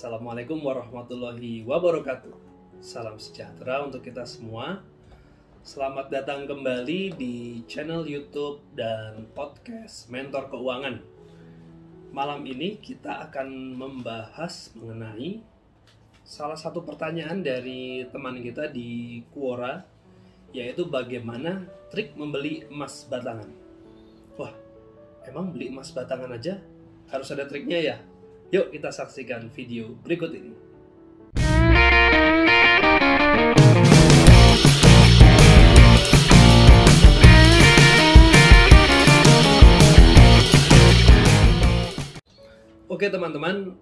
Assalamualaikum warahmatullahi wabarakatuh. Salam sejahtera untuk kita semua. Selamat datang kembali di channel YouTube dan podcast Mentor Keuangan. Malam ini kita akan membahas mengenai salah satu pertanyaan dari teman kita di Quora, yaitu bagaimana trik membeli emas batangan. Wah, emang beli emas batangan aja harus ada triknya ya? Yuk kita saksikan video berikut ini. Oke teman-teman,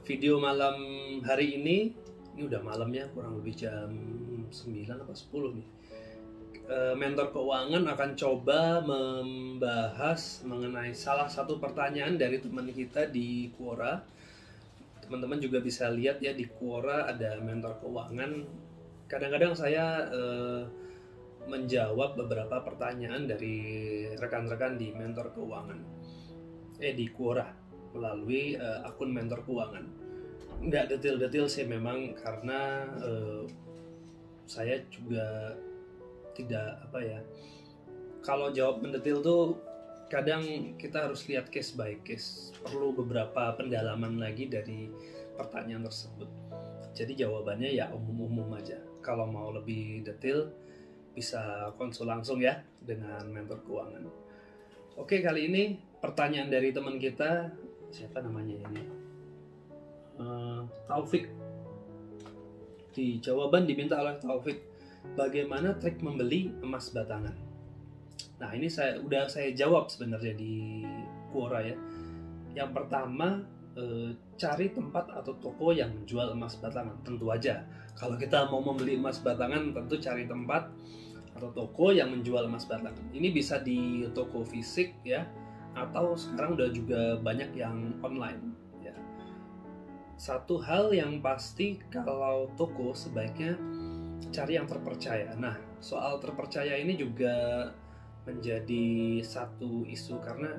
video malam hari ini udah malamnya, kurang lebih jam 9 atau 10 nih. Mentor Keuangan akan coba membahas mengenai salah satu pertanyaan dari teman kita di Quora. Teman-teman juga bisa lihat ya, di Quora ada Mentor Keuangan. Kadang-kadang saya menjawab beberapa pertanyaan dari rekan-rekan di Mentor Keuangan di Quora melalui akun Mentor Keuangan. Nggak detail-detail sih memang, karena saya juga tidak kalau jawab mendetail tuh kadang kita harus lihat case by case, perlu beberapa pendalaman lagi dari pertanyaan tersebut. Jadi jawabannya ya umum-umum aja. Kalau mau lebih detail bisa konsul langsung ya dengan Mentor Keuangan. Oke, kali ini pertanyaan dari teman kita, siapa namanya ini? Taufik. Di jawaban diminta oleh Taufik, bagaimana trik membeli emas batangan? Nah, ini saya jawab sebenarnya di Quora ya. Yang pertama, cari tempat atau toko yang menjual emas batangan. Tentu aja, kalau kita mau membeli emas batangan, tentu cari tempat atau toko yang menjual emas batangan. Ini bisa di toko fisik ya, atau sekarang udah juga banyak yang online ya. Satu hal yang pasti, kalau toko sebaiknya cari yang terpercaya. Nah, soal terpercaya ini juga menjadi satu isu, karena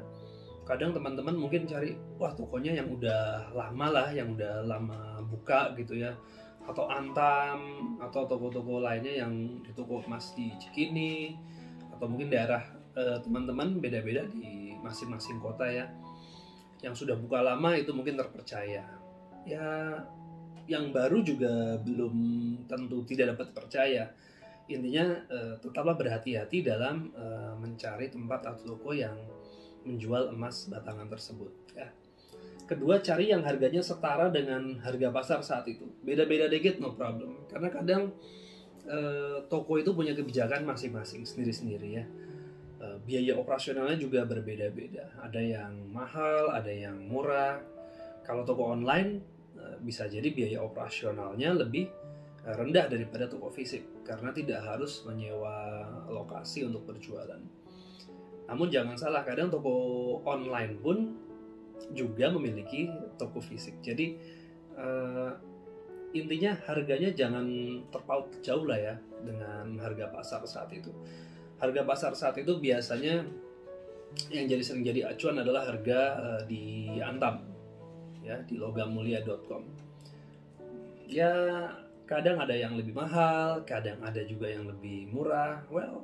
kadang teman-teman mungkin cari, wah tokonya yang udah lama lah, yang udah lama buka gitu ya, atau Antam, atau toko-toko lainnya yang di toko emas di Cikini, atau mungkin daerah teman-teman beda-beda di masing-masing kota ya, yang sudah buka lama itu mungkin terpercaya. Ya, yang baru juga belum tentu tidak dapat percaya. Intinya tetaplah berhati-hati dalam mencari tempat atau toko yang menjual emas batangan tersebut ya. Kedua, cari yang harganya setara dengan harga pasar saat itu. Beda-beda dikit no problem, karena kadang toko itu punya kebijakan masing-masing sendiri-sendiri ya. Biaya operasionalnya juga berbeda-beda. Ada yang mahal, ada yang murah. Kalau toko online bisa jadi biaya operasionalnya lebih rendah daripada toko fisik, karena tidak harus menyewa lokasi untuk berjualan. Namun jangan salah, kadang toko online pun juga memiliki toko fisik. Jadi intinya harganya jangan terpaut jauh lah ya dengan harga pasar saat itu. Harga pasar saat itu biasanya yang sering jadi acuan adalah harga di Antam ya, di logammulia.com. Ya, kadang ada yang lebih mahal, kadang ada juga yang lebih murah. Well,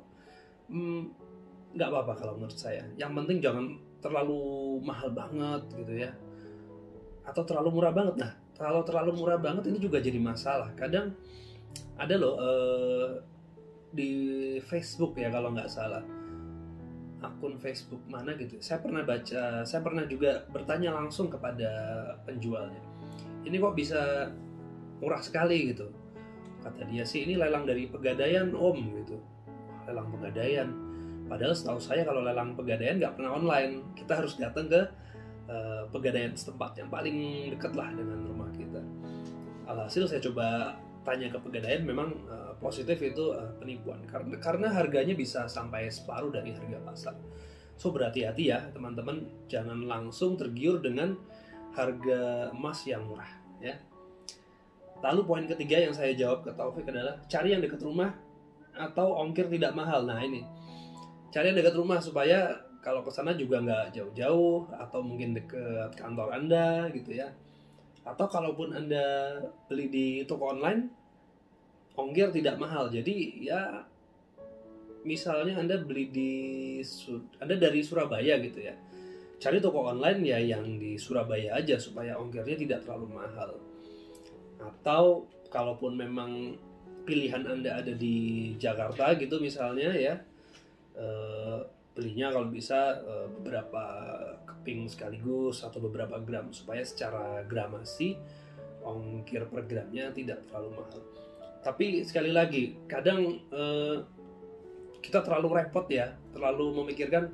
nggak apa-apa kalau menurut saya. Yang penting jangan terlalu mahal banget gitu ya, atau terlalu murah banget. Nah, kalau terlalu murah banget ini juga jadi masalah. Kadang ada loh di Facebook ya, kalau nggak salah, akun Facebook mana gitu, saya pernah juga bertanya langsung kepada penjualnya, ini kok bisa murah sekali gitu. Kata dia sih, ini lelang dari Pegadaian om gitu. Lelang Pegadaian, padahal setahu saya kalau lelang Pegadaian nggak pernah online, kita harus datang ke Pegadaian setempat yang paling dekat lah dengan rumah kita. Alhasil saya coba tanya ke Pegadaian, memang positif itu penipuan, karena harganya bisa sampai separuh dari harga pasar. So berhati-hati ya teman-teman, jangan langsung tergiur dengan harga emas yang murah ya. Lalu poin ketiga yang saya jawab ke Taufik adalah cari yang dekat rumah atau ongkir tidak mahal. Nah ini, cari yang dekat rumah supaya kalau ke sana juga nggak jauh-jauh, atau mungkin dekat kantor Anda gitu ya. Atau kalaupun Anda beli di toko online, ongkir tidak mahal. Jadi ya misalnya Anda Anda dari Surabaya gitu ya, cari toko online ya yang di Surabaya aja supaya ongkirnya tidak terlalu mahal. Atau kalaupun memang pilihan Anda ada di Jakarta gitu misalnya ya, belinya kalau bisa beberapa keping sekaligus atau beberapa gram supaya secara gramasi ongkir per gramnya tidak terlalu mahal. Tapi sekali lagi kadang kita terlalu repot ya, terlalu memikirkan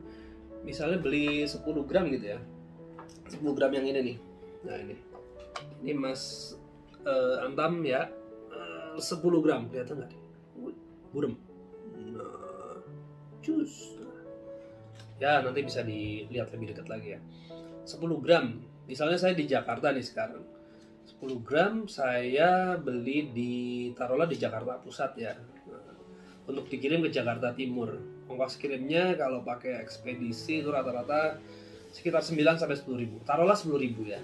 misalnya beli 10 gram gitu ya, 10 gram yang ini nih. Nah ini emas antam ya, 10 gram kelihatan nggak? Burem. Nah, cus. Ya nanti bisa dilihat lebih dekat lagi ya. 10 gram. Misalnya saya di Jakarta nih sekarang. 10 gram saya beli taruhlah di Jakarta Pusat ya. Untuk dikirim ke Jakarta Timur. Ongkos kirimnya kalau pakai ekspedisi itu rata-rata sekitar 9 sampai 10 ribu. Taruhlah 10 ribu ya.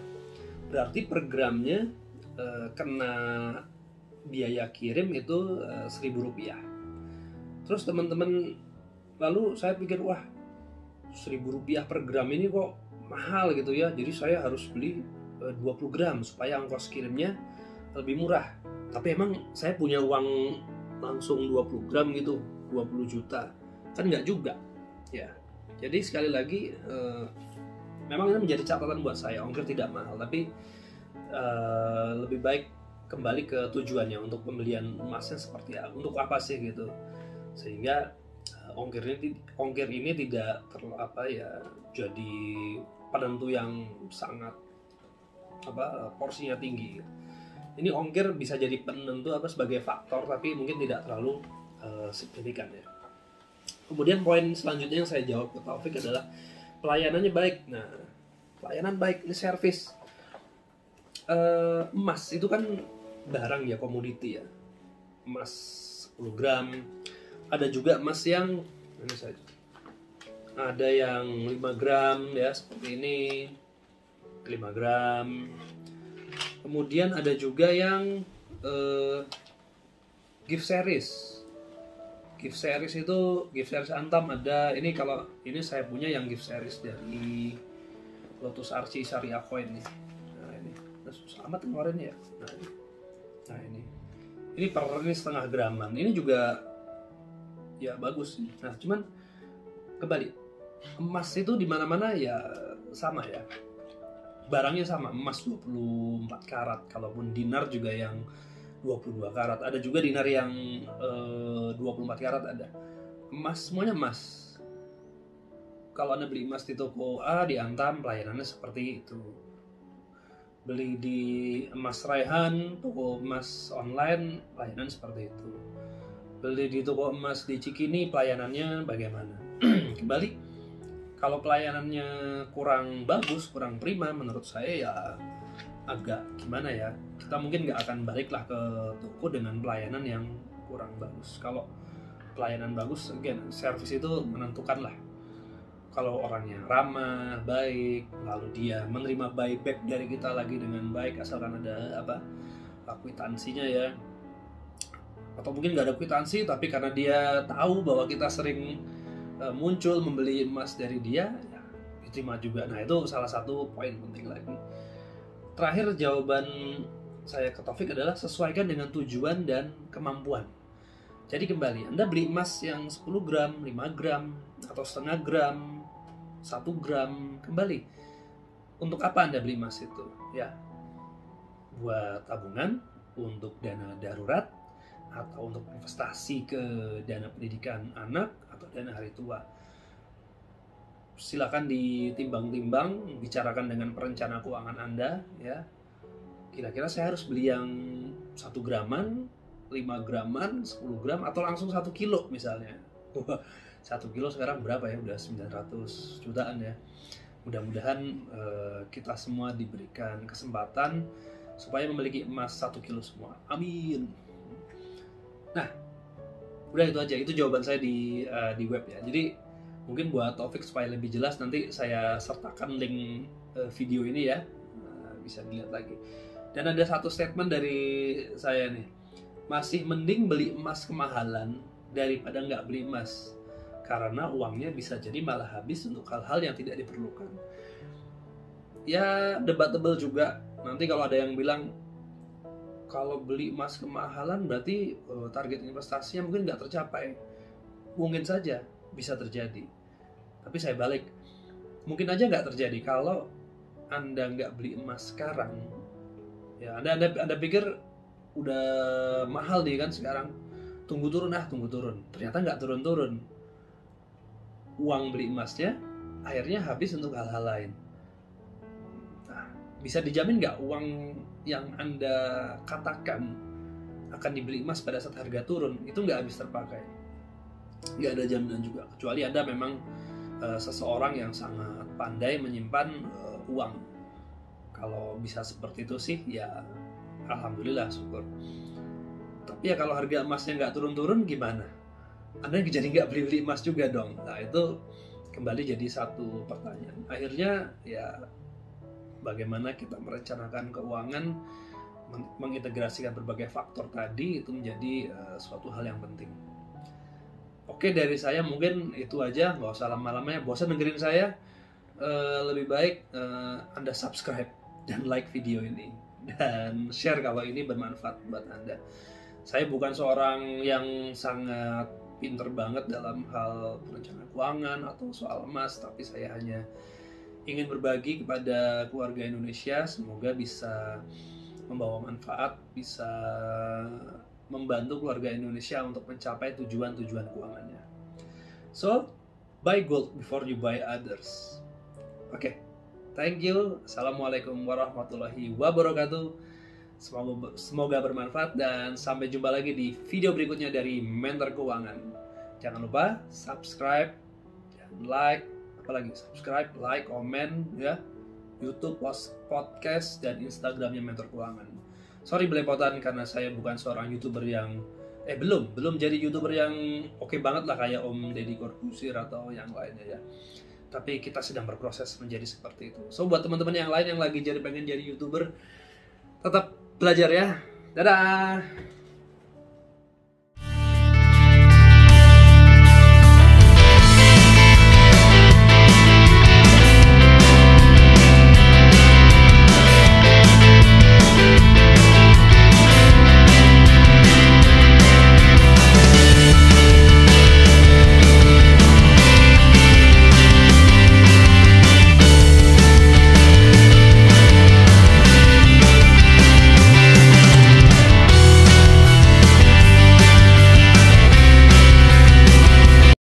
Berarti per gramnya kena biaya kirim itu 1.000 rupiah. Terus teman-teman, lalu saya pikir wah 1.000 rupiah per gram ini kok mahal gitu ya, jadi saya harus beli 20 gram supaya ongkos kirimnya lebih murah. Tapi emang saya punya uang langsung 20 gram gitu, 20 juta kan nggak juga ya. Jadi sekali lagi memang ini menjadi catatan buat saya, ongkir tidak mahal, tapi lebih baik kembali ke tujuannya, untuk pembelian emasnya seperti apa, untuk apa sih gitu, sehingga ongkir ini tidak jadi penentu yang sangat porsinya tinggi. Ini ongkir bisa jadi penentu sebagai faktor, tapi mungkin tidak terlalu signifikan ya. Kemudian poin selanjutnya yang saya jawab ke Taufik adalah pelayanannya baik. Nah, pelayanan baik ini servis. Emas itu kan barang ya, komoditi ya. Emas 10 gram. Ada juga emas yang ada yang 5 gram ya, seperti ini 5 gram. Kemudian ada juga yang gift series. Gift series antam ada. Ini kalau ini saya punya yang gift series dari Lotus Archie Syariah Coin nih. Nah ini susah amat ngeluarinnya ya. Nah ini per ini setengah graman. Ini juga ya bagus. Nah cuman kembali, emas itu di mana-mana ya sama ya, barangnya sama, emas 24 karat, kalaupun dinar juga yang 22 karat, ada juga dinar yang 24 karat ada. Emas semuanya emas. Kalau Anda beli emas di toko A di Antam, pelayanannya seperti itu. Beli di Emas Raihan, toko emas online, pelayanan seperti itu. Beli di toko emas di Cikini, pelayanannya bagaimana? Kembali, kalau pelayanannya kurang bagus, kurang prima, menurut saya ya agak gimana ya, kita mungkin nggak akan baliklah ke toko dengan pelayanan yang kurang bagus. Kalau pelayanan bagus, again, servis itu menentukan lah. Kalau orangnya ramah, baik, lalu dia menerima buyback dari kita lagi dengan baik, asalkan ada kwitansinya ya. Atau mungkin nggak ada kwitansi, tapi karena dia tahu bahwa kita sering muncul membeli emas dari dia, ya diterima juga. Nah itu salah satu poin penting lagi. Terakhir, jawaban saya ke Taufik adalah sesuaikan dengan tujuan dan kemampuan. Jadi kembali, Anda beli emas yang 10 gram, 5 gram, atau setengah gram, 1 gram, kembali. Untuk apa Anda beli emas itu? Ya, buat tabungan, untuk dana darurat, atau untuk investasi ke dana pendidikan anak, atau dana hari tua. Silakan ditimbang-timbang, bicarakan dengan perencana keuangan Anda ya. Kira-kira saya harus beli yang 1 graman, 5 graman, 10 gram, atau langsung 1 kilo misalnya. 1 kilo sekarang berapa ya? Udah 900 jutaan ya. Mudah-mudahan kita semua diberikan kesempatan supaya memiliki emas 1 kilo semua. Amin. Nah, udah itu aja. Itu jawaban saya di web ya. Jadi mungkin buat Taufik supaya lebih jelas, nanti saya sertakan link video ini ya, bisa dilihat lagi. Dan ada satu statement dari saya nih, masih mending beli emas kemahalan daripada nggak beli emas, karena uangnya bisa jadi malah habis untuk hal-hal yang tidak diperlukan. Ya debatable juga. Nanti kalau ada yang bilang kalau beli emas kemahalan berarti target investasinya mungkin nggak tercapai. Mungkin saja bisa terjadi. Tapi saya balik, mungkin aja nggak terjadi kalau Anda nggak beli emas sekarang. Ya Anda pikir udah mahal nih kan sekarang, tunggu turun. Ternyata nggak turun. Uang beli emasnya akhirnya habis untuk hal-hal lain. Bisa dijamin nggak uang yang Anda katakan akan dibeli emas pada saat harga turun itu nggak habis terpakai? Nggak ada jaminan juga, kecuali Anda memang seseorang yang sangat pandai menyimpan uang. Kalau bisa seperti itu sih ya alhamdulillah, syukur. Tapi ya kalau harga emasnya nggak turun-turun gimana? Anda jadi nggak beli emas juga dong. Nah itu kembali jadi satu pertanyaan. Akhirnya ya bagaimana kita merencanakan keuangan, mengintegrasikan berbagai faktor tadi itu menjadi suatu hal yang penting. Oke, dari saya mungkin itu aja, nggak usah lama-lama ya. Bosan dengerin saya, lebih baik Anda subscribe dan like video ini dan share kalau ini bermanfaat buat Anda. Saya bukan seorang yang sangat pinter banget dalam hal perencanaan keuangan atau soal emas, tapi saya hanya ingin berbagi kepada keluarga Indonesia, semoga bisa membawa manfaat, bisa membantu keluarga Indonesia untuk mencapai tujuan-tujuan keuangannya. So, buy gold before you buy others. Oke, thank you. Assalamualaikum warahmatullahi wabarakatuh. Semoga bermanfaat dan sampai jumpa lagi di video berikutnya dari Mentor Keuangan. Jangan lupa subscribe dan like. Apalagi subscribe, like, komen ya, YouTube, podcast, dan Instagramnya Mentor Keuangan. Sorry belepotan karena saya bukan seorang YouTuber yang belum jadi YouTuber yang oke banget lah kayak Om Deddy Corbuzier atau yang lainnya ya. Tapi kita sedang berproses menjadi seperti itu. So buat teman-teman yang lain yang lagi pengen jadi YouTuber, tetap belajar ya. Dadah.